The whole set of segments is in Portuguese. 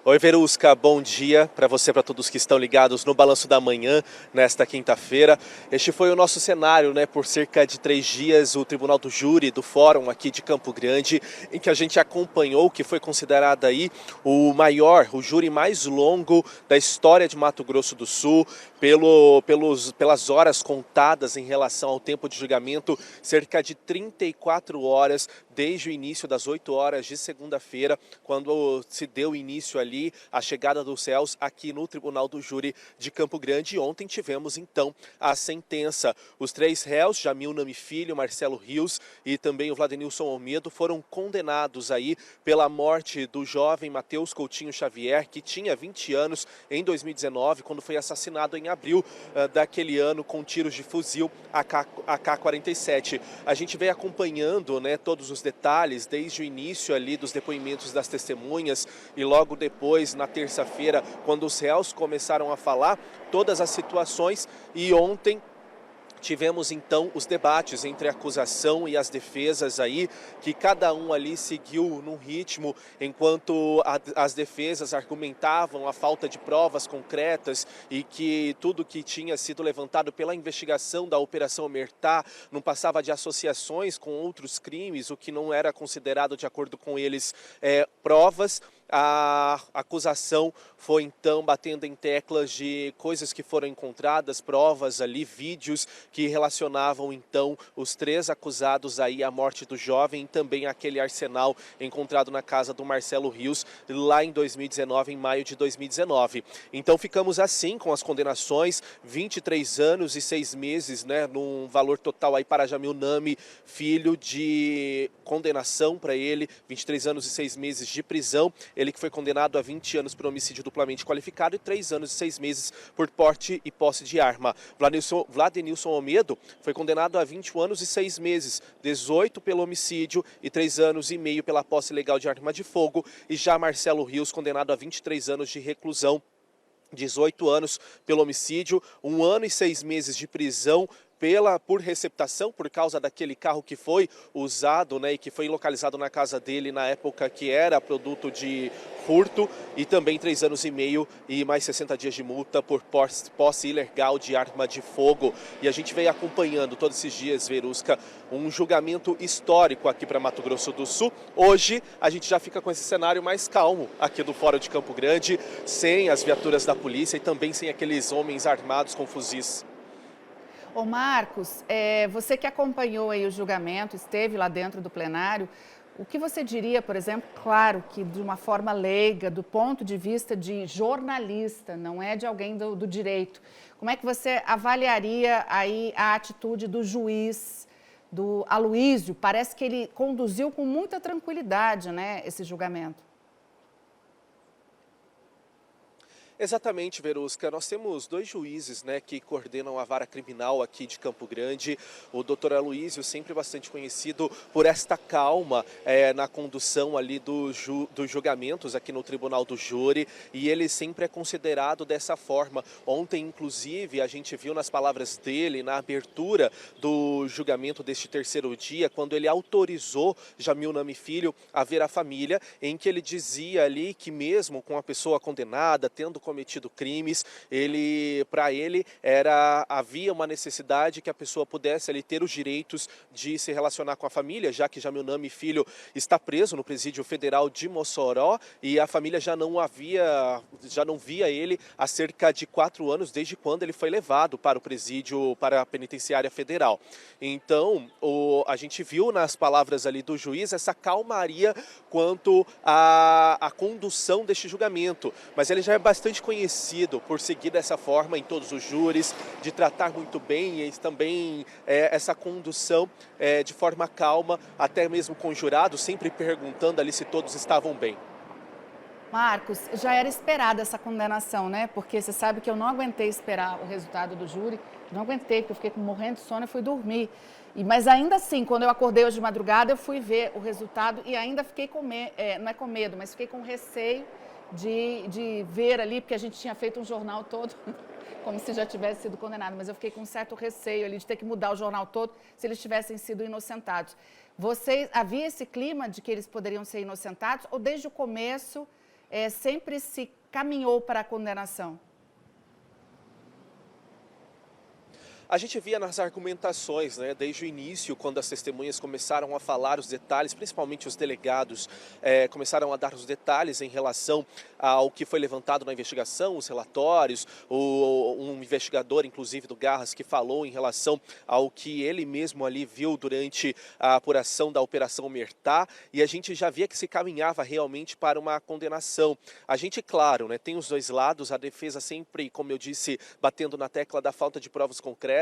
Oi, Verusca, bom dia para você, para todos que estão ligados no Balanço da Manhã, nesta quinta-feira. Este foi o nosso cenário, por cerca de 3 dias, o Tribunal do Júri do Fórum aqui de Campo Grande, em que a gente acompanhou, que foi considerado aí o júri mais longo da história de Mato Grosso do Sul, pelas horas contadas em relação ao tempo de julgamento, cerca de 34 horas, desde o início das 8 horas de segunda-feira, quando se deu início ali a chegada dos réus aqui no Tribunal do Júri de Campo Grande. E ontem tivemos então a sentença. Os 3 réus, Jamil Nami Filho, Marcelo Rios e também o Vladenilson Olmedo, foram condenados aí pela morte do jovem Matheus Coutinho Xavier, que tinha 20 anos em 2019, quando foi assassinado em abril daquele ano com tiros de fuzil AK-47. A gente vem acompanhando todos os detalhes desde o início ali dos depoimentos das testemunhas e logo depois, na terça-feira, quando os réus começaram a falar todas as situações. E ontem tivemos então os debates entre a acusação e as defesas aí, que cada um ali seguiu num ritmo, enquanto as defesas argumentavam a falta de provas concretas e que tudo que tinha sido levantado pela investigação da Operação Omertá não passava de associações com outros crimes, o que não era considerado, de acordo com eles, provas. A acusação foi então batendo em teclas de coisas que foram encontradas, provas ali, vídeos que relacionavam então os 3 acusados aí à morte do jovem e também aquele arsenal encontrado na casa do Marcelo Rios lá em 2019, em maio de 2019. Então ficamos assim com as condenações, 23 anos e 6 meses, num valor total aí para Jamil Nami Filho de condenação para ele, 23 anos e 6 meses de prisão. Ele que foi condenado a 20 anos por homicídio duplamente qualificado e 3 anos e 6 meses por porte e posse de arma. Vladenilson Olmedo foi condenado a 21 anos e 6 meses, 18 pelo homicídio e 3 anos e meio pela posse ilegal de arma de fogo. E já Marcelo Rios, condenado a 23 anos de reclusão, 18 anos pelo homicídio, 1 ano e 6 meses de prisão por receptação, por causa daquele carro que foi usado e que foi localizado na casa dele na época que era produto de furto, e também 3 anos e meio e mais 60 dias de multa por posse ilegal de arma de fogo. E a gente veio acompanhando todos esses dias, Verusca, um julgamento histórico aqui para Mato Grosso do Sul. Hoje a gente já fica com esse cenário mais calmo aqui do Fórum de Campo Grande, sem as viaturas da polícia e também sem aqueles homens armados com fuzis. Ô Marcos, você que acompanhou aí o julgamento, esteve lá dentro do plenário, o que você diria, por exemplo, claro que de uma forma leiga, do ponto de vista de jornalista, não é de alguém do direito, como é que você avaliaria aí a atitude do juiz, do Aloísio? Parece que ele conduziu com muita tranquilidade, esse julgamento. Exatamente, Verusca. Nós temos 2 juízes que coordenam a vara criminal aqui de Campo Grande. O doutor Aloísio, sempre bastante conhecido por esta calma na condução ali dos julgamentos aqui no Tribunal do Júri, e ele sempre é considerado dessa forma. Ontem, inclusive, a gente viu nas palavras dele, na abertura do julgamento deste 3º dia, quando ele autorizou Jamil Nami Filho a ver a família, em que ele dizia ali que mesmo com a pessoa condenada, tendo cometido crimes, para ele havia uma necessidade que a pessoa pudesse ali ter os direitos de se relacionar com a família, já que Jamil Nami Filho está preso no Presídio Federal de Mossoró e a família já não via ele há cerca de 4 anos, desde quando ele foi levado para o presídio, para a penitenciária federal. Então, a gente viu nas palavras ali do juiz essa calmaria quanto à condução deste julgamento, mas ele já é bastante conhecido por seguir dessa forma em todos os júris, de tratar muito bem e também essa condução de forma calma, até mesmo com jurados, sempre perguntando ali se todos estavam bem. Marcos, já era esperada essa condenação, Porque você sabe que eu não aguentei esperar o resultado do júri, não aguentei, porque eu fiquei morrendo de sono e fui dormir. Mas ainda assim, quando eu acordei hoje de madrugada, eu fui ver o resultado e ainda fiquei não é com medo, mas fiquei com receio de ver ali, porque a gente tinha feito um jornal todo, como se já tivesse sido condenado, mas eu fiquei com um certo receio ali de ter que mudar o jornal todo se eles tivessem sido inocentados. Havia esse clima de que eles poderiam ser inocentados ou desde o começo sempre se caminhou para a condenação? A gente via nas argumentações, né, desde o início, quando as testemunhas começaram a falar os detalhes, principalmente os delegados começaram a dar os detalhes em relação ao que foi levantado na investigação, os relatórios, um investigador, inclusive do Garras, que falou em relação ao que ele mesmo ali viu durante a apuração da Operação Omertá, e a gente já via que se caminhava realmente para uma condenação. A gente, claro, né, tem os dois lados, a defesa sempre, como eu disse, batendo na tecla da falta de provas concretas.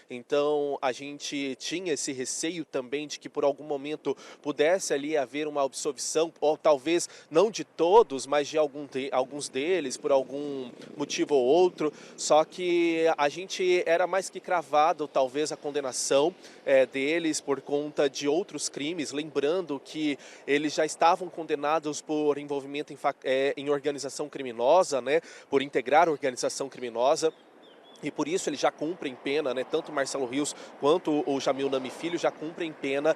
Então a gente tinha esse receio também de que por algum momento pudesse ali haver uma absolvição, ou talvez não de todos, mas de alguns deles, por algum motivo ou outro, só que a gente era mais que cravado talvez a condenação deles por conta de outros crimes, lembrando que eles já estavam condenados por envolvimento em organização criminosa, né, por integrar organização criminosa. E por isso eles já cumprem pena, né? Tanto o Marcelo Rios quanto o Jamil Nami Filho já cumprem pena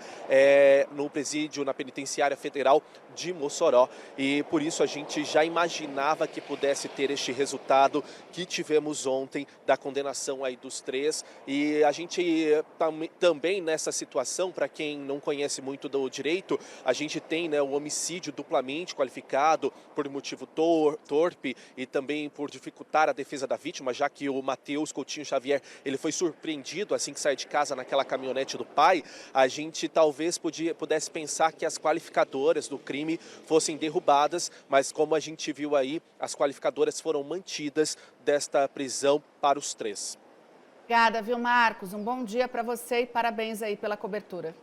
no presídio, na penitenciária federal de Mossoró. E por isso a gente já imaginava que pudesse ter este resultado que tivemos ontem da condenação aí dos três. E a gente também nessa situação, para quem não conhece muito do direito, a gente tem, né, o homicídio duplamente qualificado por motivo torpe e também por dificultar a defesa da vítima, já que o Matheus Coutinho Xavier, ele foi surpreendido assim que saiu de casa naquela caminhonete do pai. A gente talvez pudesse pensar que as qualificadoras do crime fossem derrubadas, mas como a gente viu aí, as qualificadoras foram mantidas desta prisão para os três. Obrigada, viu, Marcos? Um bom dia para você e parabéns aí pela cobertura.